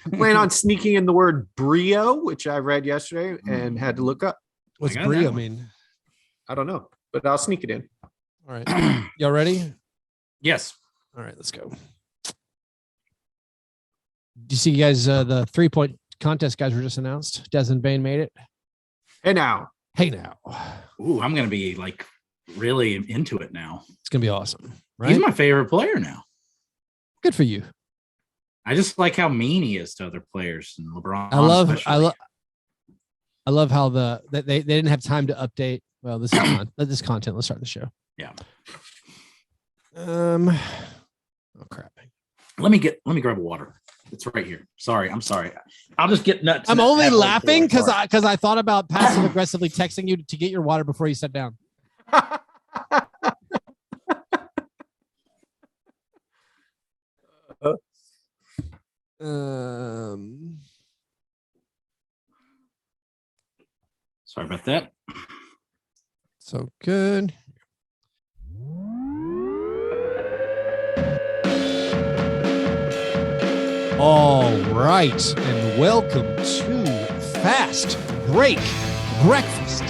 I plan on sneaking in the word brio, which I read yesterday and had to look up. What's brio mean? I don't know, but I'll sneak it in. All right. Y'all ready? Yes. All right, let's go. Do you see, guys, the 3-point contest guys were just announced? Desmond Bane made it. Hey now. Ooh, I'm going to be like really into it now. It's going to be awesome. Right? He's my favorite player now. Good for you. I just like how mean he is to other players and LeBron. I love how they didn't have time to update. Well, this is content. Let's start the show. Yeah. Oh crap. Let me grab water. It's right here. I'm sorry. I'll just get nuts. I'm only laughing because I thought about passive aggressively texting you to get your water before you sat down. Sorry about that. So good. All right, and welcome to Fast Break Breakfast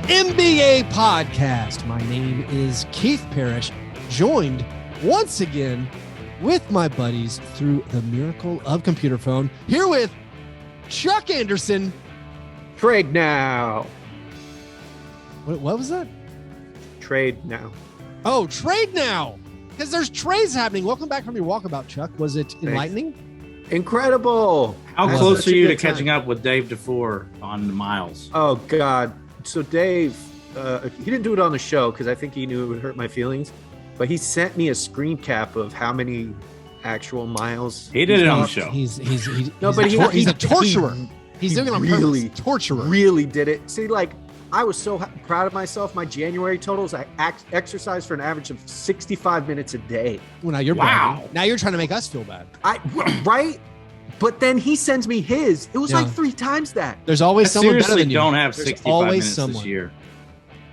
NBA Podcast. My name is Keith Parrish, joined once again with my buddies through the miracle of computer phone, here with Chuck Anderson. Trade now. What was that? Trade now. Oh, trade now. Because there's trades happening. Welcome back from your walkabout, Chuck. Was it enlightening? Incredible. How close are you to catching up with Dave DeFore on Miles? Oh, God. So Dave, he didn't do it on the show because I think he knew it would hurt my feelings, but he sent me a screen cap of how many actual miles. He did it on the show. He's a torturer. He's doing it on purpose. Torturer. Really did it. See, like, I was so proud of myself. My January totals, I exercised for an average of 65 minutes a day. Well, now you're bragging. Now you're trying to make us feel bad. Right? But then he sends me his. It was like 3 times that. There's always someone better than you. Don't have 65 minutes this year.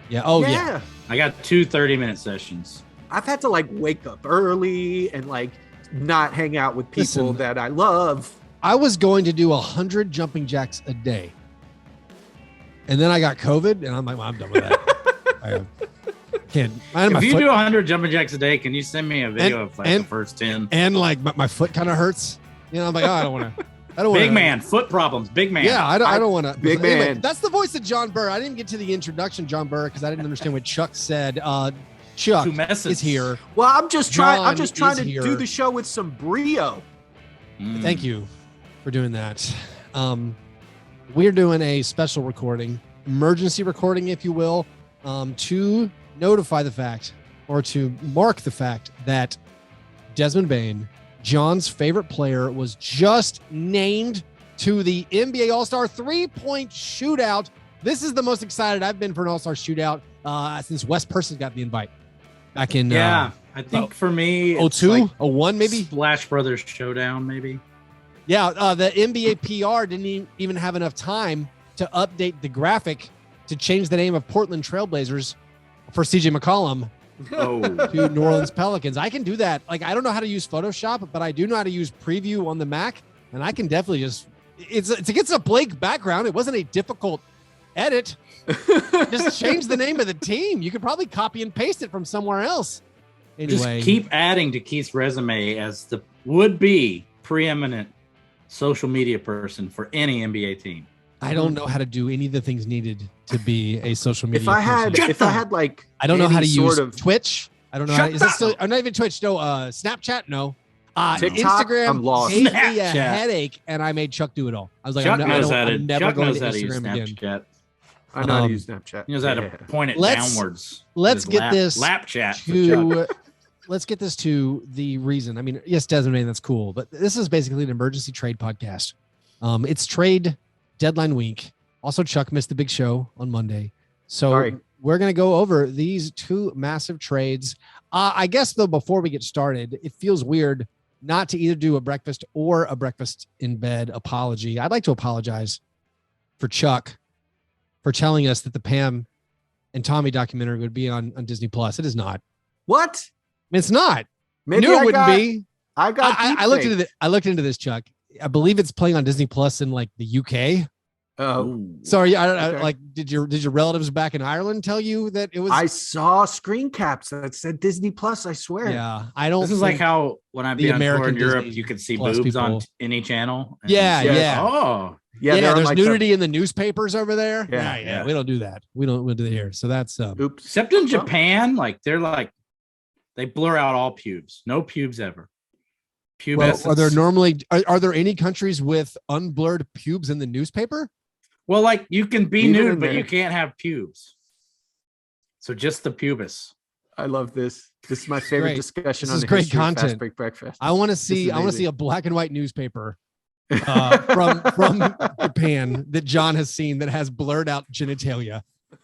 Yeah. Oh, yeah. I got 2 30-minute sessions. I've had to like wake up early and like not hang out with people that I love. I was going to do 100 jumping jacks a day. And then I got COVID, and I'm like, well, I'm done with that. I can't. If you do 100 jumping jacks a day, can you send me a video of like the first 10? And like my foot kind of hurts. You know, I'm like, oh, I don't want to. Big man, foot problems. Big man. Yeah, I don't want to. Big man. Anyway, that's the voice of John Burr. I didn't even get to the introduction, John Burr, because I didn't understand what Chuck said. Chuck is here. Well, I'm just trying to do the show with some brio. Thank you for doing that. We're doing a special recording, emergency recording, if you will, to notify the fact or to mark the fact that Desmond Bane, John's favorite player, was just named to the NBA All-Star 3-point shootout. This is the most excited I've been for an All-Star shootout since Wes Persons got the invite back in. I think for me, 02, like 01, maybe Splash Brothers Showdown, maybe. Yeah, the NBA PR didn't even have enough time to update the graphic to change the name of Portland Trailblazers for CJ McCollum to New Orleans Pelicans. I can do that. Like, I don't know how to use Photoshop, but I do know how to use Preview on the Mac, and I can definitely it's against a blank background. It wasn't a difficult edit. Just change the name of the team. You could probably copy and paste it from somewhere else. Anyway, just keep adding to Keith's resume as the would-be preeminent social media person for any NBA team. I don't know how to do any of the things needed to be a social media person. If I had like, I don't know how to use Twitch. I don't know how to, is it still, I'm not even Twitch. No, Snapchat. No. TikTok, Instagram I'm lost. gave me a headache, and I made Chuck do it all. I was like, I'm never going to Instagram again. I know how to use Snapchat. He knows how to point it downwards. Let's get this lap chat to. Let's get this to the reason. I mean, yes, Desmond Bane, that's cool, but this is basically an emergency trade podcast. It's trade deadline week. Also, Chuck missed the big show on Monday. So we're going to go over these 2 massive trades. I guess, though, before we get started, it feels weird not to either do a breakfast or a breakfast in bed apology. I'd like to apologize for Chuck for telling us that the Pam and Tommy documentary would be on Disney Plus. It is not. What? It's not. Maybe Knew it wouldn't be. I looked into this, Chuck. I believe it's playing on Disney Plus in like the UK. Oh, Sorry, I don't Okay. like. Did your relatives back in Ireland tell you that it was? I saw screen caps that said Disney Plus. I swear. Yeah, I don't. This is like think how when I'd the be on tour American in Europe, Disney you could see Plus boobs on people- any channel. and- Yeah, Yes. yeah, Oh, Yeah, yeah. they're on There's like nudity in the newspapers over there. Yeah, yeah. We don't do that. We don't do that here. So that's Oops. except in Japan, they blur out all pubes. No pubes ever. Well, Pubescence. are there normally are there any countries with unblurred pubes in the newspaper? Well, like you can be Even nude, in but there. you can't have pubes. So just the pubis. I love this. This is my favorite Great. discussion This on is the great history of content. Fastbreak Breakfast. I want to is see. I want to see amazing. a black and white newspaper from Japan that John has seen that has blurred out genitalia.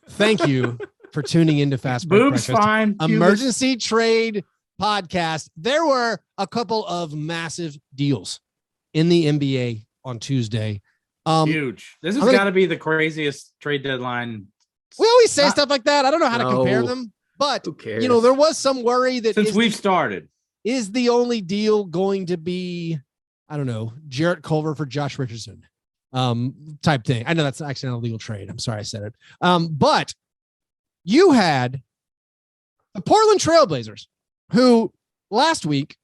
Thank you for tuning into Fastbreak Boobs Breakfast. fine. pubis- Emergency trade podcast. There were a couple of massive deals in the NBA on Tuesday. huge. This has I'm gonna- got to be the craziest trade deadline We always say Not- stuff like that. I don't know how to compare No. them, but Who cares? there was some worry that since we've started. is the only deal going to be, I don't know, Jarrett Culver for Josh Richardson, type thing. I know that's actually not a legal trade. I'm sorry I said it. But you had the Portland Trailblazers, who last week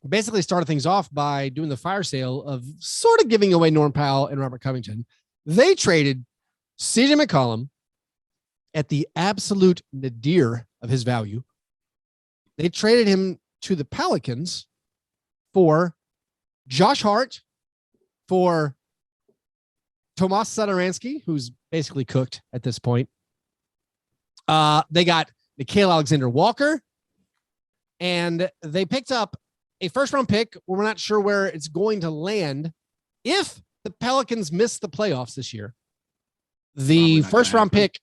basically started things off by doing the fire sale of sort of giving away Norm Powell and Robert Covington. They traded CJ McCollum at the absolute nadir of his value. They traded him to the Pelicans for Josh Hart, for Tomas Satoransky, who's basically cooked at this point. They got Nickeil Alexander-Walker, and they picked up a first-round pick where we're not sure where it's going to land. If the Pelicans miss the playoffs this year, the Probably not gonna first-round happen. pick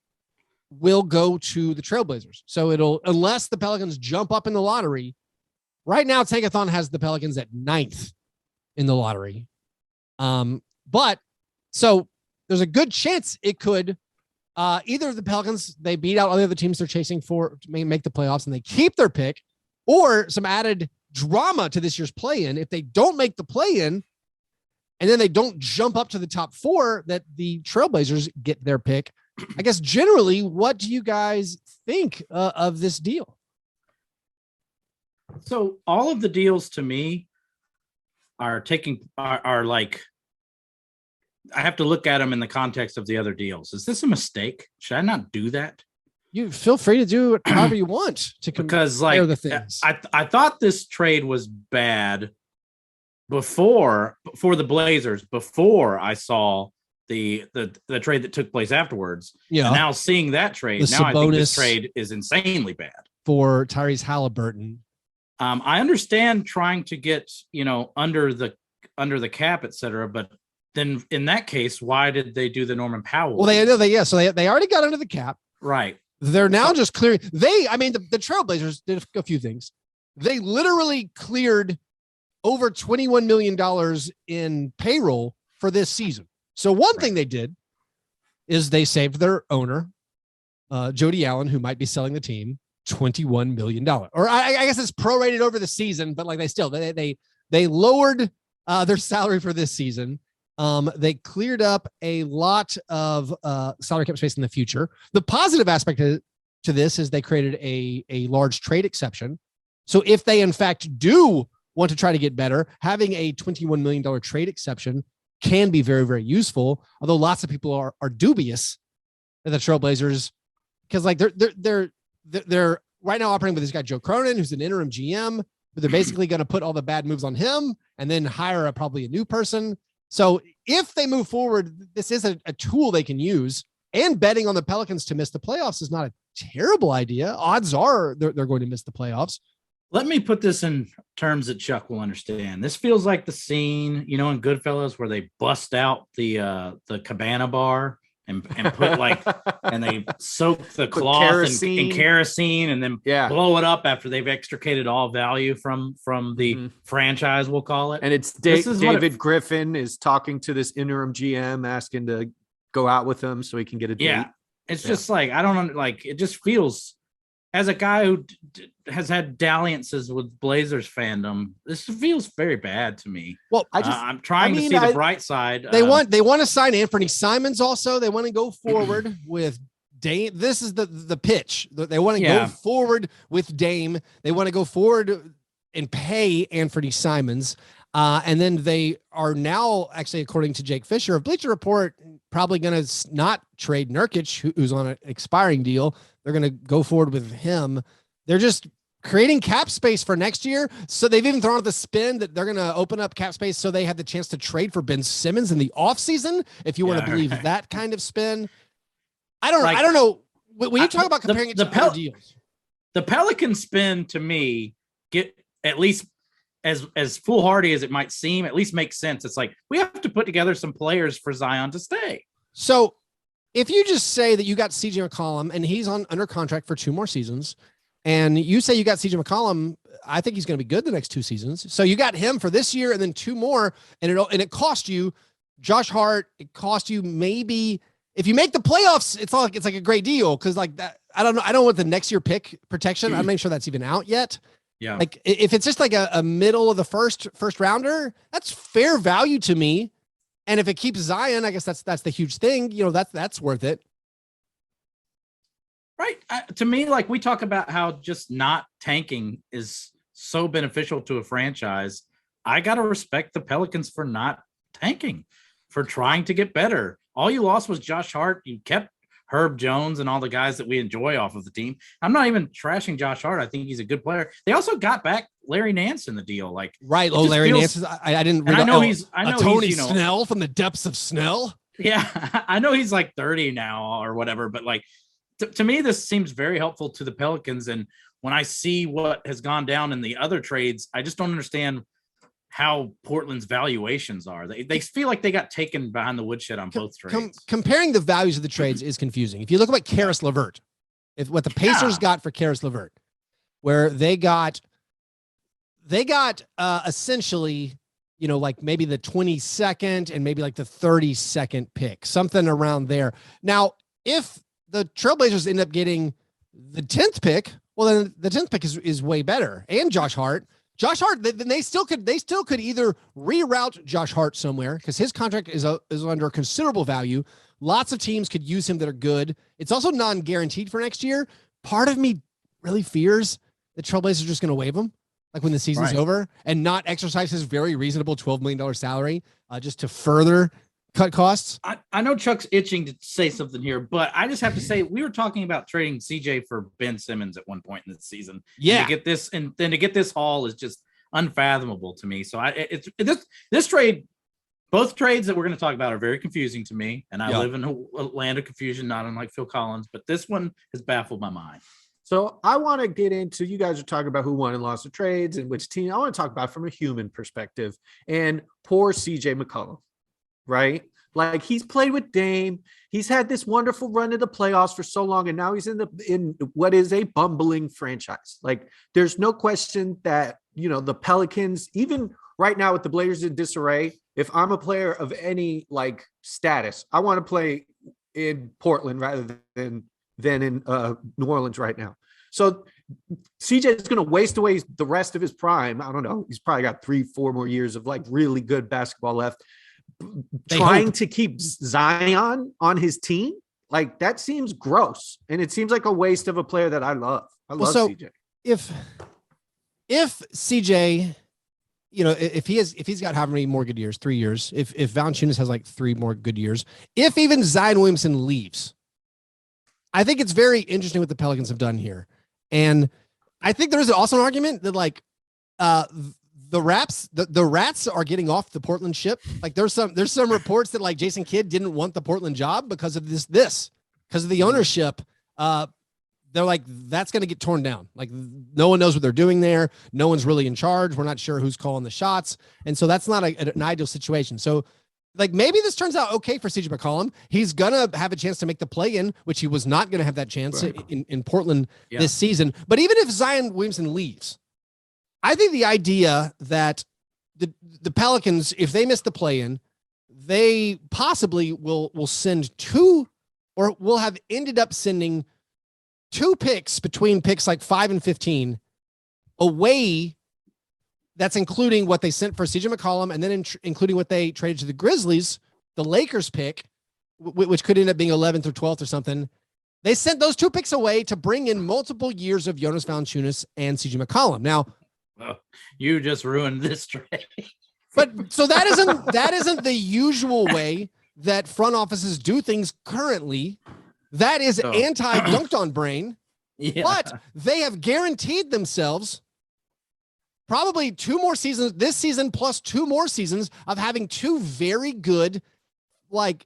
will go to the Trailblazers. So unless the Pelicans jump up in the lottery, right now Tankathon has the Pelicans at 9th in the lottery. But so there's a good chance it could either of the Pelicans, they beat out all the other teams they're chasing for to make the playoffs and they keep their pick, or some added drama to this year's play-in. If they don't make the play-in and then they don't jump up to the top 4, that the Trailblazers get their pick. I guess generally, what do you guys think of this deal? So all of the deals to me are like, I have to look at them in the context of the other deals. Is this a mistake? Should I not do that? You feel free to do it however you want to Because compare like the things. I thought this trade was bad for the Blazers before I saw the trade that took place afterwards. Yeah. And now seeing that trade, The now I think this Sabonis- trade is insanely bad. For Tyrese Halliburton. I understand trying to get under the cap, et cetera, but then in that case, why did they do the Norman Powell? Well, they already got under the cap. right. They're now just clearing. The Trailblazers did a few things. They literally cleared over $21 million in payroll for this season. So one thing they did is they saved their owner, Jody Allen, who might be selling the team, $21 million. Or I guess it's prorated over the season, but like they lowered their salary for this season. They cleared up a lot of salary cap space in the future. The positive aspect to this is they created a large trade exception. So if they in fact do want to try to get better, having a $21 million trade exception can be very, very useful. Although lots of people are dubious that the Trailblazers, because like they're right now operating with this guy Joe Cronin, who's an interim GM, but they're basically going to put all the bad moves on him and then hire probably a new person. So if they move forward, this is a tool they can use, and betting on the Pelicans to miss the playoffs is not a terrible idea. Odds are they're going to miss the playoffs. Let me put this in terms that Chuck will understand. This feels like the scene, in Goodfellas where they bust out the cabana bar and put like, and they soak the cloth in kerosene and then blow it up after they've extricated all value from the franchise, we'll call it. And it's David Griffin is talking to this interim GM, asking to go out with him so he can get a date. Yeah. It's just like, I don't know, like, it just feels as a guy who has had dalliances with Blazers fandom, this feels very bad to me. Well, I'm trying to see the bright side. They want to sign Anthony Simons. Also, they want to go forward with Dame. This is the pitch. They want to go forward with Dame. They want to go forward and pay Anthony Simons. And then they are now, actually, according to Jake Fisher of Bleacher Report, probably going to not trade Nurkic, who's on an expiring deal. They're going to go forward with him. They're just creating cap space for next year. So they've even thrown out the spin that they're going to open up cap space so they have the chance to trade for Ben Simmons in the offseason, if you want to believe that kind of spin. I don't know. When you talk about comparing it to other deals. The Pelican spin, to me, get at least as foolhardy as it might seem, at least makes sense. It's like, we have to put together some players for Zion to stay. So if you just say that you got CJ McCollum and he's under contract for 2 more seasons, and you say you got CJ McCollum, I think he's going to be good the next 2 seasons. So you got him for this year and then 2 more, and it cost you Josh Hart. It cost you, maybe if you make the playoffs, it's like a great deal. Cause like that, I don't know. I don't want the next year pick protection. I'm not sure that's even out yet. Yeah. Like if it's just like a middle of the first rounder, that's fair value to me. And if it keeps Zion, I guess that's the huge thing. You know, that's worth it. Right. To me, like, we talk about how just not tanking is so beneficial to a franchise. I got to respect the Pelicans for not tanking, for trying to get better. All you lost was Josh Hart. You kept Herb Jones and all the guys that we enjoy off of the team. I'm not even trashing Josh Hart. I think he's a good player. They also got back Larry Nance in the deal. Like, right. Oh, Larry Nance. I didn't read. I know he's Tony Snell from the depths of Snell. Yeah. I know he's like 30 now or whatever, but like, to me, this seems very helpful to the Pelicans. And when I see what has gone down in the other trades, I just don't understand how Portland's valuations are. They feel like they got taken behind the woodshed on both trades. Comparing the values of the trades is confusing. If you look at what Karis LeVert, what the Pacers got for Karis LeVert, where they got essentially, you know, like maybe the 22nd and maybe like the 32nd pick, something around there. Now, if the Trailblazers end up getting the 10th pick, well, then the 10th pick is way better. And Josh Hart, then they still could either reroute Josh Hart somewhere, because his contract is under considerable value. Lots of teams could use him that are good. It's also non-guaranteed for next year. Part of me really fears the Trailblazers are just going to waive him, like when the season's over, and not exercise his very reasonable $12 million salary just to further cut costs. I know Chuck's itching to say something here, but I just have to say, we were talking about trading CJ for Ben Simmons at one point in the season. Yeah. To get this haul is just unfathomable to me. So this trade, both trades that we're going to talk about are very confusing to me. And I live in a land of confusion, not unlike Phil Collins, but this one has baffled my mind. So I want to get into, you guys are talking about who won and lost the trades and which team. I want to talk about from a human perspective, and poor CJ McCollum. Right? Like, he's played with Dame. He's had this wonderful run to the playoffs for so long, and now he's in what is a bumbling franchise. Like, there's no question that, you know, the Pelicans, even right now with the Blazers in disarray, if I'm a player of any like status, I want to play in Portland rather than in New Orleans right now. So CJ is going to waste away the rest of his prime. I don't know. He's probably got 3-4 more years of like really good basketball left. Trying to keep Zion on his team, like, that seems gross, and it seems like a waste of a player that I love. I love CJ. If CJ, you know, if he's got how many more good years, 3 years, if Valanciunas has like 3 more good years, if even Zion Williamson leaves, I think it's very interesting what the Pelicans have done here. And I think there's also an argument that like the Rats are getting off the Portland ship. Like, there's some reports that like Jason Kidd didn't want the Portland job because of this because of the ownership. They're like, that's going to get torn down. Like, no one knows what they're doing there. No one's really in charge. We're not sure who's calling the shots. And so that's not an ideal situation. So like, maybe this turns out okay for CJ McCollum. He's going to have a chance to make the play-in, which he was not going to have that chance in Portland this season. But even if Zion Williamson leaves, I think the idea that the Pelicans, if they miss the play-in, they possibly will send 2, or will have ended up sending 2 picks between picks like 5 and 15 away. That's including what they sent for CJ McCollum, and then including what they traded to the Grizzlies, the Lakers pick, which could end up being 11th or 12th or something. They sent those 2 picks away to bring in multiple years of Jonas Valanciunas and CJ McCollum. Now, you just ruined this trade. But so that isn't the usual way that front offices do things currently. That is anti-dunked on brain. Yeah. But they have guaranteed themselves probably 2 more seasons this season plus 2 more seasons of having 2 very good, like,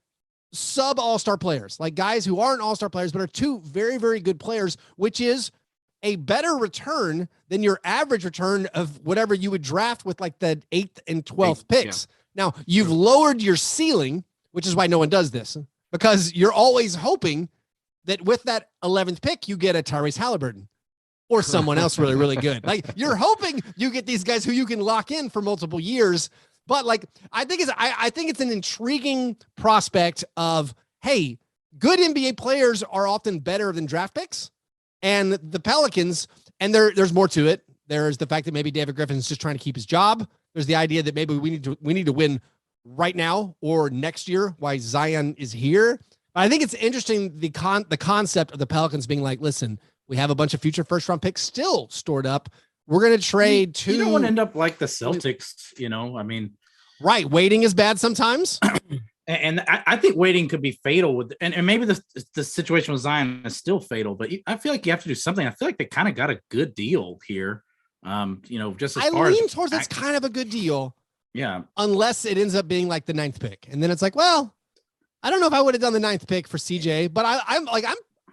sub all-star players, like guys who aren't all-star players, but are 2 very, very good players, which is a better return than your average return of whatever you would draft with like the 8th and 12th picks. Yeah. Now you've lowered your ceiling, which is why no one does this, because you're always hoping that with that 11th pick, you get a Tyrese Halliburton or someone else really, really good. Like, you're hoping you get these guys who you can lock in for multiple years. But like, I think it's an intriguing prospect of, hey, good NBA players are often better than draft picks. And the Pelicans, and there's more to it. There's the fact that maybe David Griffin's just trying to keep his job. There's the idea that maybe we need to win right now or next year while Zion is here. But I think it's interesting, the concept of the Pelicans being like, listen, we have a bunch of future first round picks still stored up. We're going to trade 2. You don't want to end up like the Celtics, I mean. Right. Waiting is bad sometimes. And I think waiting could be fatal with, and maybe the situation with Zion is still fatal, but I feel like you have to do something. I feel like they kind of got a good deal here. Just as far as I lean towards it's kind of a good deal. Yeah. Unless it ends up being like the 9th pick. And then it's like, well, I don't know if I would have done the 9th pick for CJ, but I'm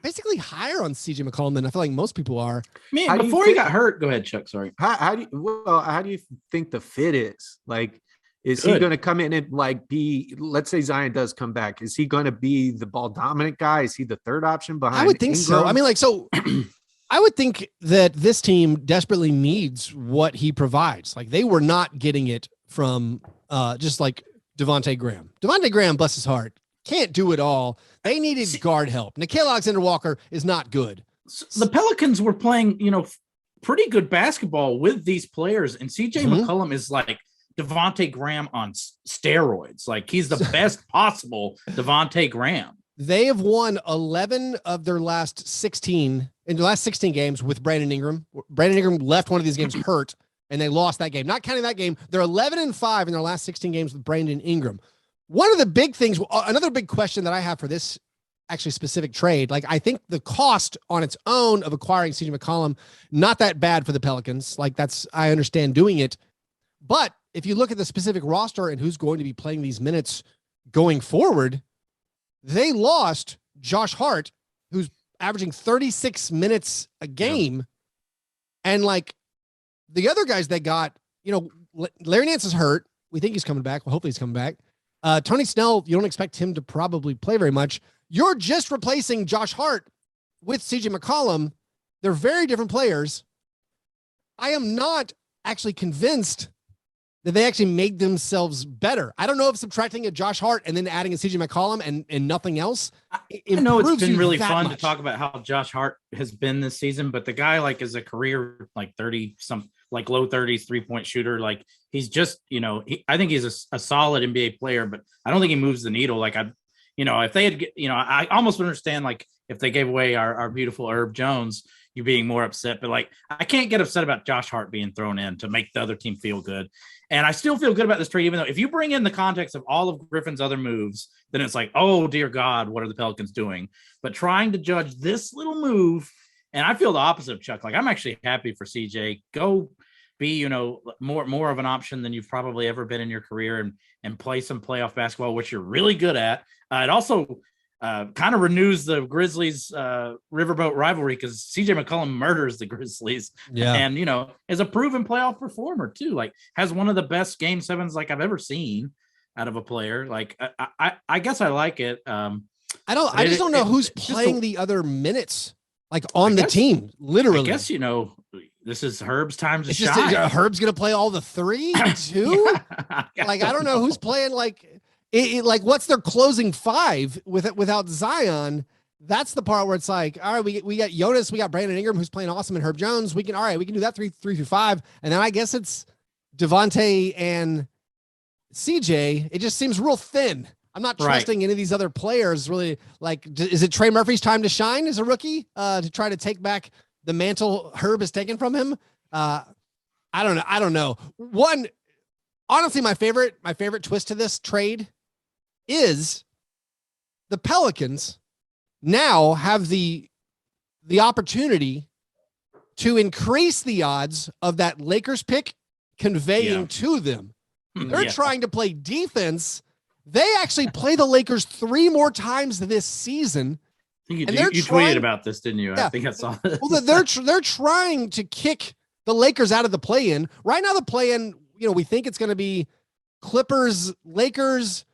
basically higher on CJ McCollum than I feel like most people are. Man, before he got hurt, go ahead, Chuck. Sorry. How do you think the fit is? Like, is he going to come in and like be, let's say Zion does come back, is he going to be the ball dominant guy? Is he the third option behind? I would think so. I mean, like, so I would think that this team desperately needs what he provides. Like, they were not getting it from just like Devontae Graham. Devontae Graham, bless his heart, can't do it all. They needed guard help. Nickeil Alexander-Walker is not good. The Pelicans were playing, pretty good basketball with these players, and CJ McCollum is like Devontae Graham on steroids. Like, he's the best possible Devontae Graham. They have won 11 of their last 16 games with Brandon Ingram. Brandon Ingram left one of these games hurt, and they lost that game. Not counting that game, they're 11-5 in their last 16 games with Brandon Ingram. One of the big things, another big question that I have for this actually specific trade, like, I think the cost on its own of acquiring CJ McCollum, not that bad for the Pelicans. Like, I understand doing it. But if you look at the specific roster and who's going to be playing these minutes going forward, they lost Josh Hart, who's averaging 36 minutes a game. Yeah. And like, the other guys they got, Larry Nance is hurt. We think he's coming back. Well, hopefully he's coming back. Tony Snell, you don't expect him to probably play very much. You're just replacing Josh Hart with CJ McCollum. They're very different players. I am not actually convinced that they actually made themselves better. I don't know if subtracting a Josh Hart and then adding a CJ McCollum and nothing else. I know it's been really fun to talk about how Josh Hart has been this season, but the guy, like, is a career like 30 some, like low 30s 3-point shooter. Like, he's just, I think he's a solid NBA player, but I don't think he moves the needle. Like, if they had, I almost understand, like, if they gave away our beautiful Herb Jones, you being more upset, but like, I can't get upset about Josh Hart being thrown in to make the other team feel good. And I still feel good about this trade, even though if you bring in the context of all of Griffin's other moves, then it's like, oh dear God, what are the Pelicans doing? But trying to judge this little move, and I feel the opposite of Chuck. Like, I'm actually happy for CJ. Go be, more of an option than you've probably ever been in your career, and play some playoff basketball, which you're really good at. It also kind of renews the Grizzlies riverboat rivalry, because CJ McCollum murders the Grizzlies. Yeah. And, is a proven playoff performer too. Like, has one of the best game sevens like I've ever seen out of a player. Like, I guess I like it. I just don't know who's playing the other minutes, like, on the team, literally. I guess, this is Herb's time to shine. Herb's going to play all the 3 too. Like, I don't know who's playing, like, like, what's their closing 5 without Zion? that's the part where it's like, all right, we got Jonas, we got Brandon Ingram, who's playing awesome, and Herb Jones. We can do that 3 through 5. And then I guess it's Devontae and CJ. It just seems real thin. I'm not trusting any of these other players really. Like, is it Trey Murphy's time to shine as a rookie to try to take back the mantle Herb has taken from him? I don't know. Honestly, my favorite twist to this trade is the Pelicans now have the opportunity to increase the odds of that Lakers pick conveying to them. They're trying to play defense. They actually play the Lakers 3 more times this season. You tweeted about this, didn't you? Yeah. I think I saw this. Well, they're trying to kick the Lakers out of the play-in. Right now, the play-in, we think it's going to be Clippers, Lakers,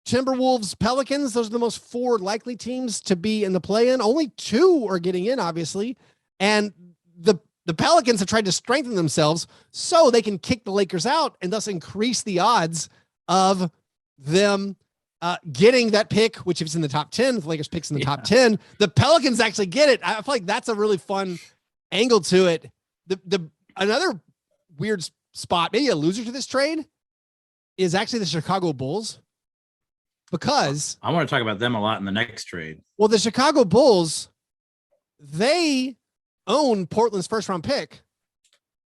Timberwolves, Pelicans. Those are the most 4 likely teams to be in the play-in. Only 2 are getting in, obviously. And the Pelicans have tried to strengthen themselves so they can kick the Lakers out and thus increase the odds of them getting that pick, which if it's in the top 10, if the Lakers picks in the top 10, the Pelicans actually get it. I feel like that's a really fun angle to it. Another weird spot, maybe a loser to this trade, is actually the Chicago Bulls, because I want to talk about them a lot in the next trade. Well, the Chicago Bulls, they own Portland's first round pick,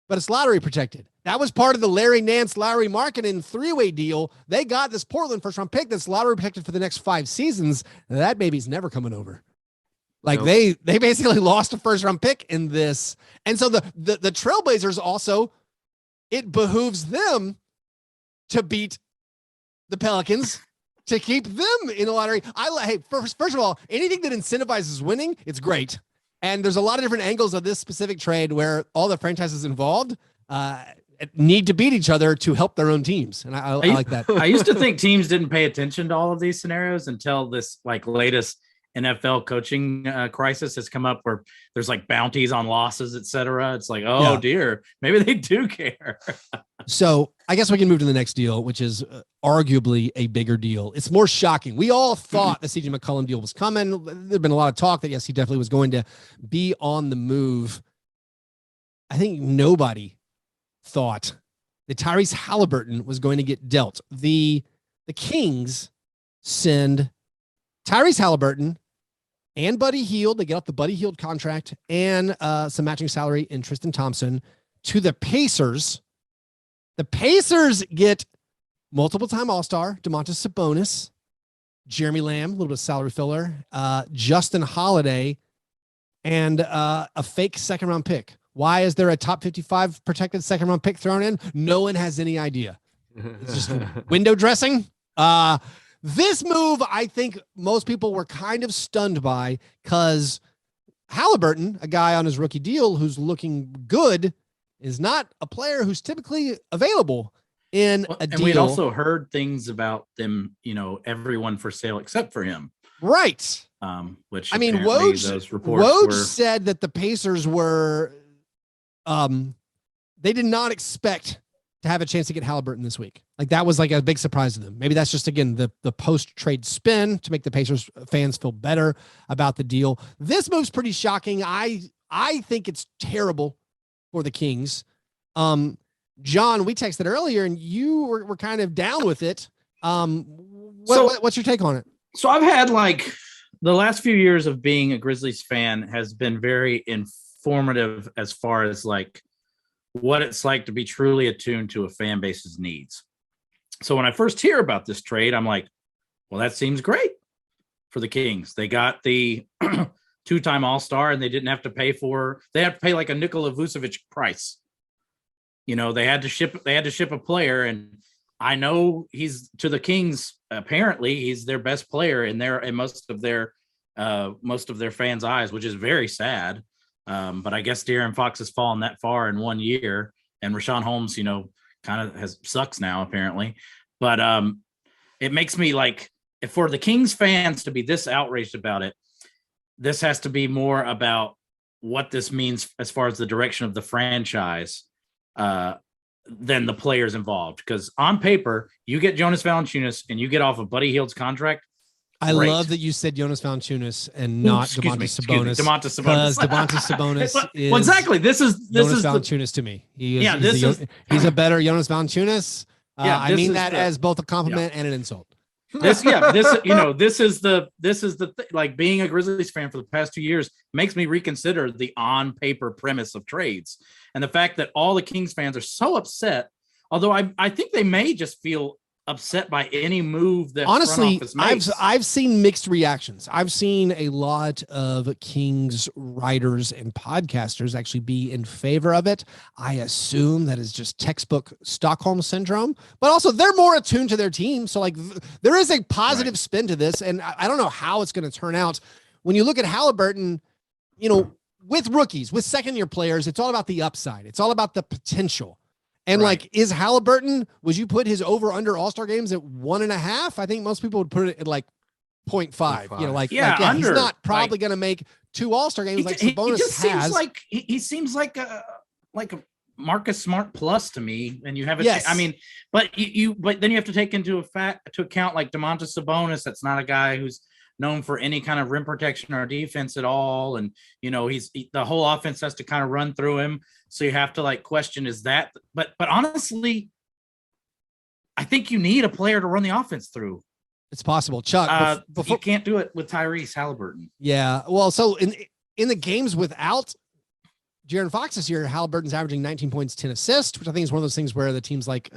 but it's lottery protected. That was part of the Larry Nance, Lowry Markkanen 3-way deal. They got this Portland first round pick that's lottery protected for the next 5 seasons. That baby's never coming over. Like nope. They basically lost a first round pick in this. And so the Trailblazers also, it behooves them to beat the Pelicans to keep them in the lottery. First of all, anything that incentivizes winning, it's great. And there's a lot of different angles of this specific trade where all the franchises involved need to beat each other to help their own teams. And I like that. I used to think teams didn't pay attention to all of these scenarios until this latest NFL coaching crisis has come up, where there's bounties on losses, et cetera. It's dear, maybe they do care. So I guess we can move to the next deal, which is arguably a bigger deal. It's more shocking. We all thought the CJ McCollum deal was coming. There'd been a lot of talk that, yes, he definitely was going to be on the move. I think nobody thought that Tyrese Halliburton was going to get dealt. The Kings send Tyrese Halliburton and Buddy Hield. They get off the Buddy Hield contract and some matching salary in Tristan Thompson to the Pacers. The Pacers get multiple-time All-Star Domantas Sabonis, Jeremy Lamb, a little bit of salary filler, Justin Holiday, and a fake second-round pick. Why is there a top 55 protected second-round pick thrown in? No one has any idea. It's just window dressing. This move, I think most people were kind of stunned by, because Halliburton, a guy on his rookie deal who's looking good, is not a player who's typically available in a deal. And we'd also heard things about them, everyone for sale except for him. Right. Which Woj said that the Pacers were, they did not expect to have a chance to get Halliburton this week. That was a big surprise to them. Maybe that's just, again, the post-trade spin to make the Pacers fans feel better about the deal. This move's pretty shocking. I think it's terrible for the Kings. John, we texted earlier and you were kind of down with it. What's your take on it? So I've had the last few years of being a Grizzlies fan has been very informative as far as what it's like to be truly attuned to a fan base's needs. So when I first hear about this trade, I'm like, well, that seems great for the Kings. They got the 2-time All-Star and they didn't have to pay a Nikola Vucevic price. They had to ship a player, and I know he's to the Kings. Apparently he's their best player in most of their fans' eyes, which is very sad. But I guess De'Aaron Fox has fallen that far in 1 year, and Rashawn Holmes, kind of sucks now apparently. But it makes me if for the Kings fans to be this outraged about it, this has to be more about what this means as far as the direction of the franchise than the players involved. Because on paper, you get Jonas Valanciunas and you get off of Buddy Hield's contract, I great. love that you said Jonas Valanciunas and not Domantas Sabonis. Domantas Because Sabonis. Domantas Sabonis is exactly. This is Valanciunas to me. He's a better Jonas Valanciunas. I mean that as both a compliment and an insult. This is the like being a Grizzlies fan for the past 2 years makes me reconsider the on paper premise of trades and the fact that all the Kings fans are so upset. Although I think they may just feel upset by any move that honestly front office makes. I've seen mixed reactions. I've seen a lot of Kings writers and podcasters actually be in favor of it. I assume that is just textbook Stockholm syndrome, but also they're more attuned to their team. So like there is a positive spin to this, and I don't know how it's going to turn out. When you look at Halliburton, with rookies, with second-year players, it's all about the upside. It's all about the potential. And like, is Halliburton, would you put his over under All-Star games at 1.5? I think most people would put it at like 0.5. He's not probably going to make 2 All-Star games like Sabonis has. He seems like a Marcus Smart plus to me. And you have it. Yes. I mean, but then you have to take into account like Domantas Sabonis. That's not a guy who's known for any kind of rim protection or defense at all. And, the whole offense has to kind of run through him. So you have to like question, is that, but honestly, I think you need a player to run the offense through. It's possible. Chuck, you can't do it with Tyrese Halliburton. Yeah. Well, so in the games without De'Aaron Fox this year, Halliburton's averaging 19 points, 10 assists, which I think is one of those things where the team's like,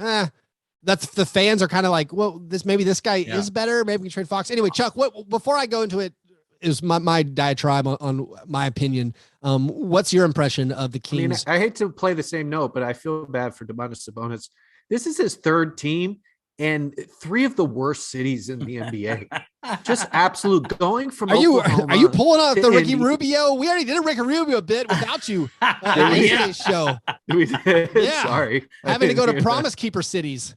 that's the fans are kind of like, well, this guy is better. Maybe we can trade Fox. Anyway, Chuck, before I go into it, is my diatribe on my opinion. What's your impression of the Kings? I hate to play the same note, but I feel bad for Domantas Sabonis. This is his third team and 3 of the worst cities in the NBA. Just absolute going from. Are you pulling out the Ricky Rubio? We already did a Ricky Rubio bit without you on yesterday's show. We did. Yeah. Sorry, having to go to Promise Keeper cities.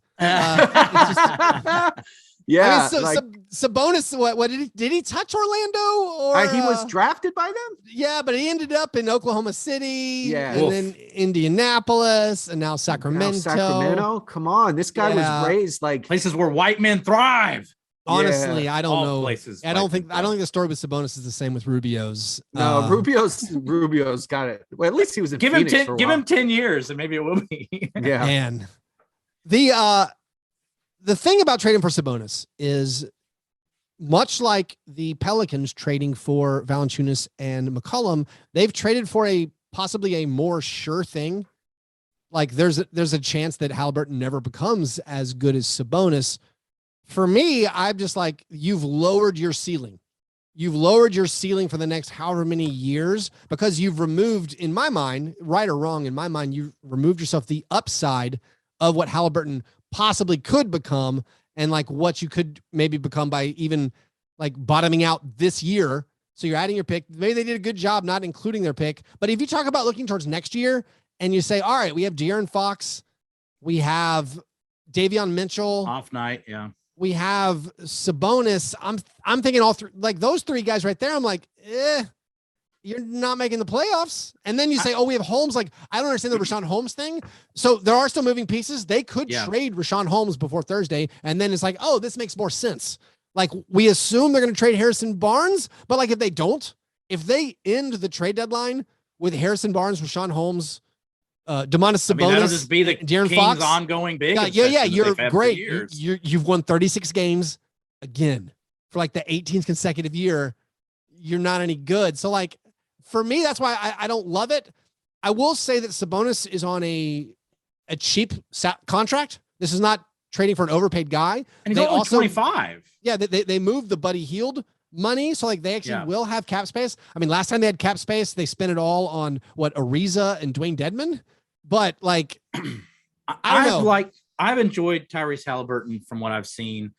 Yeah, Sabonis. What did he touch Orlando? Or he was drafted by them. Yeah, but he ended up in Oklahoma City, and then Indianapolis, and now Sacramento. Come on, this guy was raised like places where white men thrive. Honestly, I don't know. Places I don't think the story with Sabonis is the same with Rubio's. No, Rubio's got it. Well, at least he was in Phoenix for a while. Give him 10 years, and maybe it will be. Yeah, man. The thing about trading for Sabonis is much like the Pelicans trading for Valanciunas and McCollum, they've traded for possibly a more sure thing. Like there's a chance that Halliburton never becomes as good as Sabonis. For me, I'm just like, you've lowered your ceiling. You've lowered your ceiling for the next however many years because you've removed, in my mind, right or wrong, in my mind, you've removed yourself the upside of what Halliburton possibly could become and like what you could maybe become by even like bottoming out this year. So you're adding your pick. Maybe they did a good job not including their pick. But if you talk about looking towards next year and you say, all right, we have De'Aaron Fox, we have Davion Mitchell. Off night, yeah. We have Sabonis. I'm thinking all 3, like those 3 guys right there. I'm like, you're not making the playoffs. And then you say, we have Holmes. Like, I don't understand the Rashawn Holmes thing. So there are still moving pieces. They could trade Rashawn Holmes before Thursday. And then it's like, this makes more sense. Like we assume they're going to trade Harrison Barnes, but like if they don't, if they end the trade deadline with Harrison Barnes, Rashawn Holmes, Domantas Sabonis, that'll just be the De'Aaron Kings' Fox ongoing big. Yeah, you're great. You've won 36 games again for like the 18th consecutive year. You're not any good. So like, for me, that's why I don't love it. I will say that Sabonis is on a cheap contract. This is not trading for an overpaid guy. And he's only 25. Yeah, they moved the Buddy Hield money, so like they actually will have cap space. I mean, last time they had cap space, they spent it all on Ariza and Dwayne Dedmon. But like, I don't know. I've enjoyed Tyrese Halliburton from what I've seen,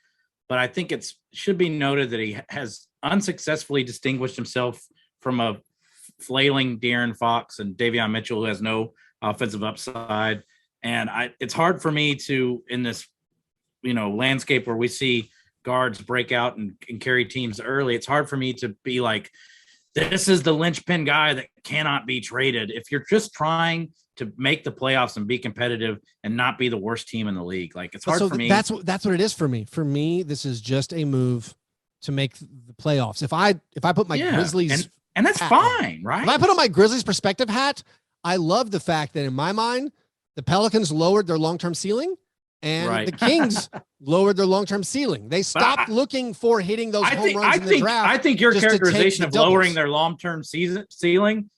but I think it should be noted that he has unsuccessfully distinguished himself from a flailing De'Aaron Fox and Davion Mitchell, who has no offensive upside. And it's hard for me to, in this, landscape where we see guards break out and carry teams early, it's hard for me to be like, this is the linchpin guy that cannot be traded. If you're just trying to make the playoffs and be competitive and not be the worst team in the league, like it's hard for me. That's what it is for me. For me, this is just a move to make the playoffs. If I put my Grizzlies and that's fine, right? If I put on my Grizzlies perspective hat, I love the fact that in my mind, the Pelicans lowered their long-term ceiling and the Kings lowered their long-term ceiling. They stopped looking for hitting those home runs in the draft. I think your characterization of lowering their long-term ceiling,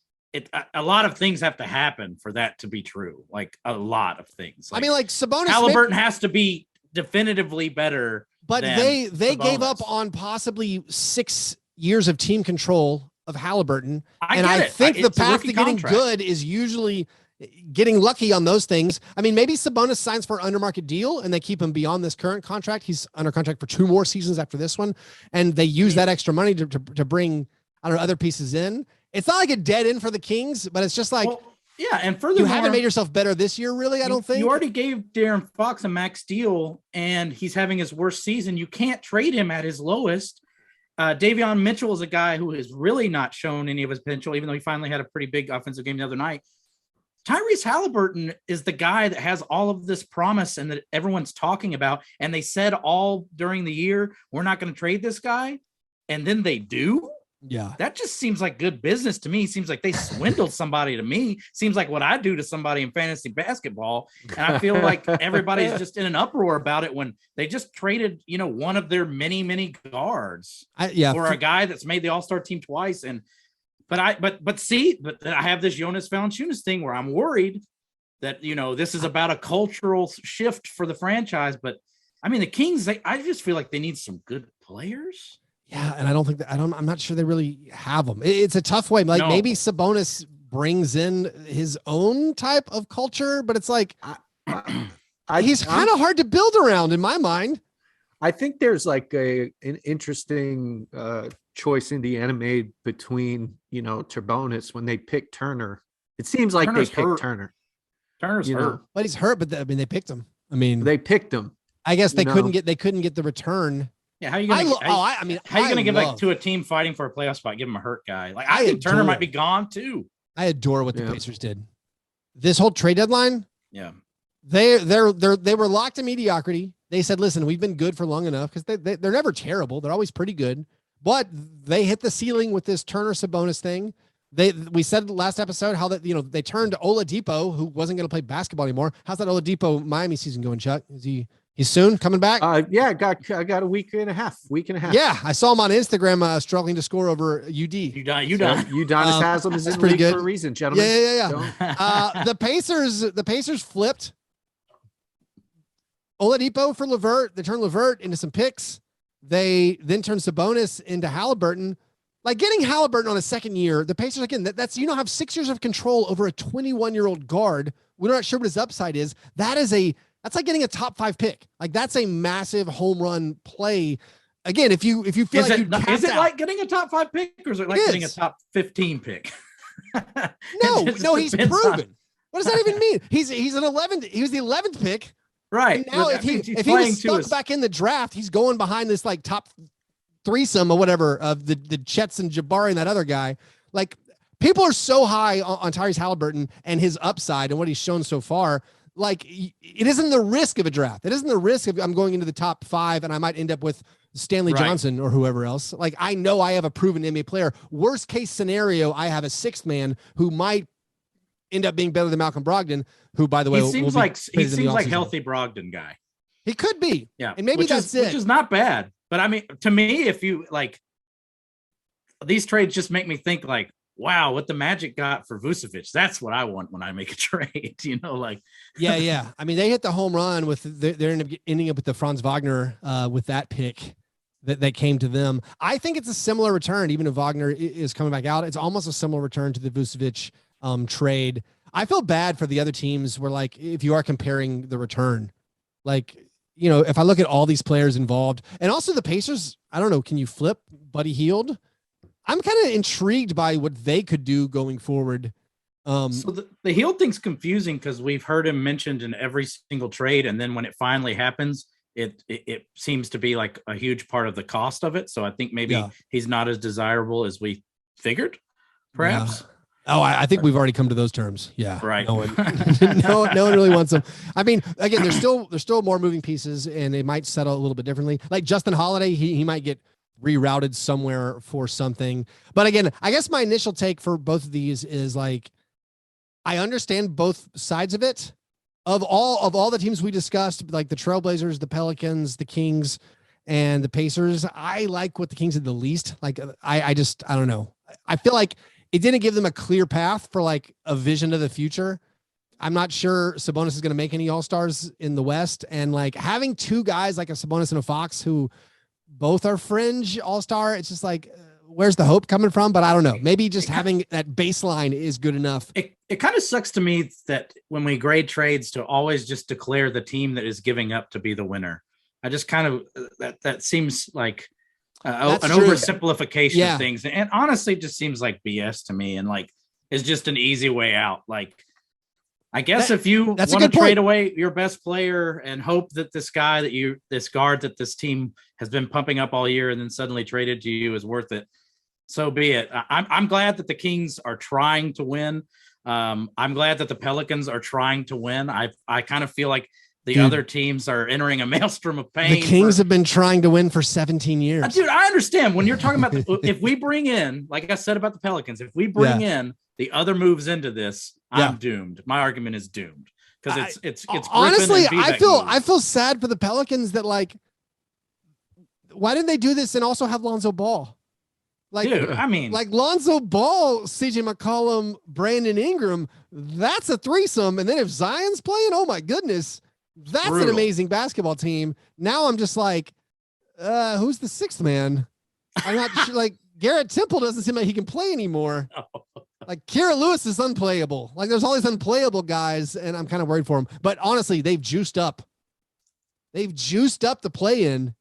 a lot of things have to happen for that to be true. Like a lot of things. Like, I mean, like Sabonis, Halliburton has to be definitively better. But they gave up on possibly 6 years of team control of Halliburton. I think the path to getting good is usually getting lucky on those things. I mean, maybe Sabonis signs for an under market deal and they keep him beyond this current contract. He's under contract for 2 more seasons after this one. And they use that extra money to bring, I don't know, other pieces in. It's not like a dead end for the Kings, but it's just like, and furthermore, you haven't made yourself better this year, really. I don't think you already gave De'Aaron Fox a max deal and he's having his worst season. You can't trade him at his lowest. Davion Mitchell is a guy who has really not shown any of his potential, even though he finally had a pretty big offensive game the other night. Tyrese Halliburton is the guy that has all of this promise and that everyone's talking about. And they said all during the year, we're not going to trade this guy. And then they do. Yeah. That just seems like good business to me. Seems like they swindled somebody to me. Seems like what I do to somebody in fantasy basketball. And I feel like everybody's just in an uproar about it when they just traded, one of their many, many guards for a guy that's made the All-Star team twice. But I have this Jonas Valanciunas thing where I'm worried that, this is about a cultural shift for the franchise. But I mean, the Kings, I just feel like they need some good players. Yeah, and I don't think that I'm not sure they really have them. It's a tough way. Like maybe Sabonis brings in his own type of culture, but it's like he's kind of hard to build around in my mind. I think there's like an interesting choice Indiana made between, Sabonis when they picked Turner. It seems like Turner's they picked Turner. Turner's hurt. But he's hurt, but they picked him. I mean, they picked him. I guess they couldn't get the return. Yeah, how are you going to give to a team fighting for a playoff spot? Give him a hurt guy. Like I think Turner might be gone too. I adore what the Pacers did. This whole trade deadline. Yeah, they were locked in mediocrity. They said, "Listen, we've been good for long enough because they're never terrible. They're always pretty good." But they hit the ceiling with this Turner Sabonis thing. We said last episode how that they turned Oladipo, who wasn't going to play basketball anymore. How's that Oladipo Miami season going, Chuck? He's soon coming back? I got a week and a half. Yeah, I saw him on Instagram struggling to score over UD. Udonis Haslam is in the league for a reason, gentlemen. Yeah. The Pacers flipped Oladipo for LeVert. They turned LeVert into some picks. They then turned Sabonis into Halliburton. Like getting Halliburton on a second year, the Pacers, again, that's have 6 years of control over a 21-year-old guard. We're not sure what his upside is. That's like getting a top 5 pick. Like that's a massive home run play. Again, if you feel is it like getting a top 5 pick or is it like getting a top 15 pick? No, he's proven. What does that even mean? He's an 11th. He was the 11th pick. Right. And now if he was stuck back in the draft, he's going behind this like top threesome or whatever of the Chets and Jabari and that other guy. Like people are so high on Tyrese Halliburton and his upside and what he's shown so far. Like it isn't the risk of a draft. It isn't the risk of I'm going into the top 5 and I might end up with Stanley Johnson or whoever else. Like I know I have a proven NBA player. Worst case scenario, I have a 6th man who might end up being better than Malcolm Brogdon, who by the way, he seems like healthy Brogdon guy. He could be. Yeah. And maybe that's it. Which is not bad. But I mean, to me, if you like these trades just make me think like, wow, what the Magic got for Vucevic. That's what I want when I make a trade, Yeah. I mean, they hit the home run with they're ending up with the Franz Wagner with that pick that came to them. I think it's a similar return, even if Wagner is coming back out. It's almost a similar return to the Vucevic trade. I feel bad for the other teams where like, if you are comparing the return, like, if I look at all these players involved and also the Pacers, I don't know, can you flip Buddy Hield? I'm kind of intrigued by what they could do going forward. So the Hield thing's confusing because we've heard him mentioned in every single trade. And then when it finally happens, it seems to be like a huge part of the cost of it. So I think maybe he's not as desirable as we figured, perhaps. Yeah. Oh, I think we've already come to those terms. Yeah. Right. No one really wants them. I mean, again, there's still more moving pieces and it might settle a little bit differently. Like Justin Holiday, he might get rerouted somewhere for something. But again, I guess my initial take for both of these is like, I understand both sides of it. Of all the teams we discussed, like the Trailblazers, the Pelicans, the Kings, and the Pacers, I like what the Kings did the least. Like I don't know. I feel like it didn't give them a clear path for like a vision of the future. I'm not sure Sabonis is going to make any All-Stars in the West. And like having two guys like a Sabonis and a Fox who both are fringe All-Star, it's just like, where's the hope coming from? But I don't know. Maybe just having that baseline is good enough. It kind of sucks to me that when we grade trades to always just declare the team that is giving up to be the winner. I just kind of, that seems like an oversimplification of things. And honestly, it just seems like BS to me. And like, it's just an easy way out. Like, I guess if you want to trade away your best player and hope that this guy this guard that this team has been pumping up all year and then suddenly traded to you is worth it, so be it. I'm glad that the Kings are trying to win. I'm glad that the Pelicans are trying to win. I kind of feel like the other teams are entering a maelstrom of pain. The Kings have been trying to win for 17 years. Dude, I understand when you're talking about if we bring in, like I said about the Pelicans, if we bring in the other moves into this, I'm doomed. My argument is doomed because it's honestly, I feel sad for the Pelicans that like, why didn't they do this and also have Lonzo Ball? Like, dude, I mean, like Lonzo Ball, CJ McCollum, Brandon Ingram, that's a threesome. And then if Zion's playing, oh my goodness, that's brutal. An amazing basketball team. Now I'm just like, who's the sixth man? I'm not sure. Like Garrett Temple doesn't seem like he can play anymore. No. Like Kira Lewis is unplayable. Like there's all these unplayable guys, and I'm kind of worried for him. But honestly, they've juiced up. They've juiced up the play-in.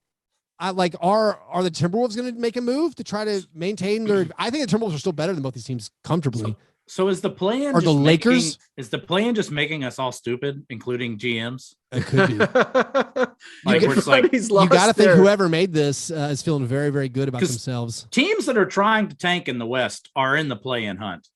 Are the Timberwolves going to make a move to try to maintain their? I think the Timberwolves are still better than both these teams comfortably. So is the play-in? Are the Lakers? Is the play-in just making us all stupid, including GMs? It could be. You got to think whoever made this is feeling very, very good about themselves. Teams that are trying to tank in the West are in the play-in hunt.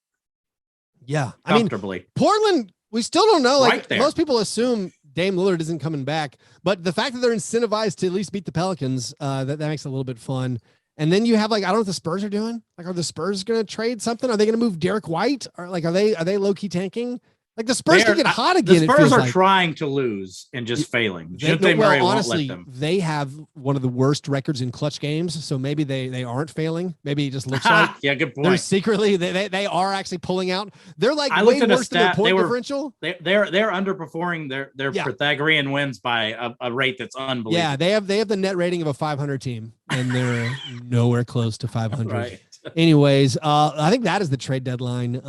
Yeah, comfortably. I mean, Portland, we still don't know. Like most people assume Dame Lillard isn't coming back, but the fact that they're incentivized to at least beat the Pelicans, that makes it a little bit fun. And then you have like, I don't know what the Spurs are doing. Like, are the Spurs going to trade something? Are they going to move Derek White? Or like, are they low key tanking? Like the Spurs can get hot again. The Spurs are trying to lose and just failing. Honestly, they have one of the worst records in clutch games. So maybe they aren't failing. Maybe it just looks like good point. They're secretly they are actually pulling out. They're like way worse than their point differential. They're underperforming their Pythagorean wins by a rate that's unbelievable. Yeah, they have the net rating of a 500 team, and they're nowhere close to 500. Right. Anyways, I think that is the trade deadline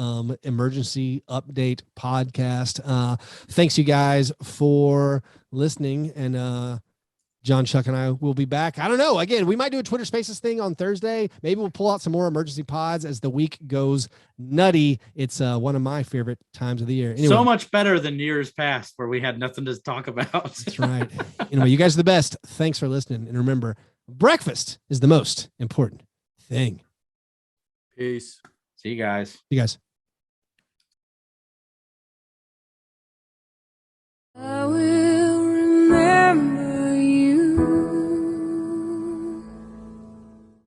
emergency update podcast. Thanks you guys for listening, and John, Chuck, and I will be back. I don't know. Again, we might do a Twitter Spaces thing on Thursday. Maybe we'll pull out some more emergency pods as the week goes nutty. It's one of my favorite times of the year. Anyway, so much better than years past where we had nothing to talk about. That's right. Anyway, you guys are the best. Thanks for listening, and remember, breakfast is the most important thing. Peace. See you guys. You guys.